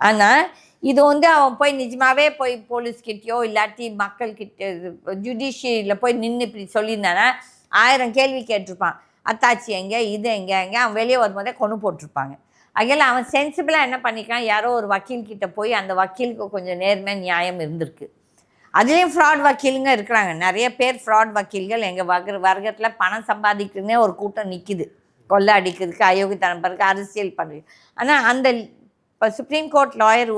ஆனால் இது வந்து அவன் போய் நிஜமாகவே போய் போலீஸ்கிட்டயோ இல்லாட்டி மக்கள்கிட்ட ஜுடிஷியரியில் போய் நின்று இப்படி சொல்லியிருந்தானா 1000 கேள்வி கேட்டிருப்பான். அத்தாச்சி எங்கே, இது எங்கே அவன் வெளியே வரும்போதே கொண்டு போட்டிருப்பாங்க. அதில் அவன் சென்சிபிளாக என்ன பண்ணிக்கான், யாரோ ஒரு வக்கீல்கிட்ட போய் அந்த வக்கீலுக்கு கொஞ்சம் நேர்மை நியாயம் இருந்திருக்கு. அதுலேயும் ஃப்ராட் வக்கீலுங்க இருக்கிறாங்க. நிறைய பேர் ஃப்ராட் வக்கீல்கள் எங்கள் வர்க்கத்தில் பணம் சம்பாதிக்கிறதுனே ஒரு கூட்டம் நிற்கிது. கொள்ளை அடிக்கிறதுக்கு, அயோக்கியத்தனம் பண்ணுறதுக்கு, அரசியல் பண்ணுறது. ஆனால் அந்த இப்போ சுப்ரீம் கோர்ட் லாயர்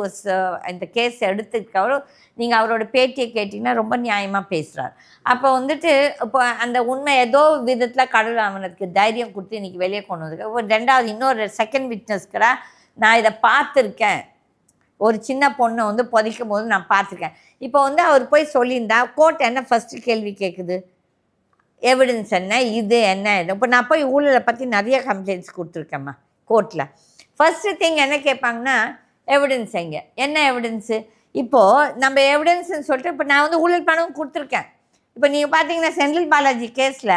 இந்த கேஸ் எடுத்துக்கவரோ நீங்கள் அவரோட பேட்டியை கேட்டிங்கன்னா ரொம்ப நியாயமாக பேசுகிறார். அப்போ வந்துட்டு இப்போ அந்த உண்மை ஏதோ விதத்தில் கடவுள் அவனுக்கு தைரியம் கொடுத்து இன்றைக்கி வெளியே கொண்டு வந்திருக்கு. ரெண்டாவது இன்னொரு செகண்ட் விட்னஸ்கரா நான் இதை பார்த்துருக்கேன், ஒரு சின்ன பொண்ணை வந்து புதைக்கும் போது நான் பார்த்துருக்கேன். இப்போ வந்து அவர் போய் சொல்லியிருந்தா கோர்ட் என்ன ஃபஸ்ட்டு கேள்வி கேட்குது, எவிடன்ஸ் என்ன, இது என்ன. இப்போ நான் போய் ஊழலை பற்றி நிறைய கம்ப்ளைண்ட்ஸ் கொடுத்துருக்கேம்மா கோர்ட்டில். ஃபஸ்ட்டு திங் என்ன கேட்பாங்கன்னா, எவிடன்ஸ் எங்கே, என்ன எவிடன்ஸு. இப்போது நம்ம எவிடன்ஸுன்னு சொல்லிட்டு இப்போ நான் வந்து ஊழல் பணம் கொடுத்துருக்கேன். இப்போ நீங்கள் பார்த்தீங்கன்னா செந்தில் பாலாஜி கேஸில்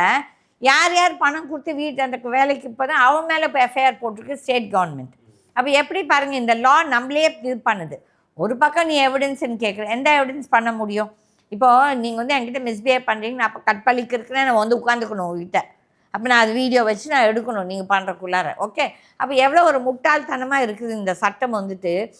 யார் யார் பணம் கொடுத்து வீட்டு அந்த வேலைக்கு இப்போ தான் அவன் மேலே இப்போ எஃப்ஐஆர் போட்டிருக்கு ஸ்டேட் கவர்மெண்ட். அப்போ எப்படி பாருங்கள், இந்த லா நம்மளே இது பண்ணுது. ஒரு பக்கம் நீ எவிடன்ஸ்ன்னு கேட்குற, எந்த எவிடன்ஸ் பண்ண முடியும். இப்போது நீங்கள் வந்து என்கிட்ட மிஸ்பிஹேவ் பண்ணுறீங்க, நான் அப்போ கற்பழிக்கிறதுக்குன்னு நான் வந்து உட்காந்துக்கணும் உங்ககிட்ட. அப்போ நான் அது வீடியோ வச்சு நான் எடுக்கணும் நீங்கள் பண்ணுறக்குள்ளார. ஓகே, அப்போ எவ்வளோ ஒரு முட்டாள்தனமாக இருக்குது இந்த சட்டம் வந்துட்டு.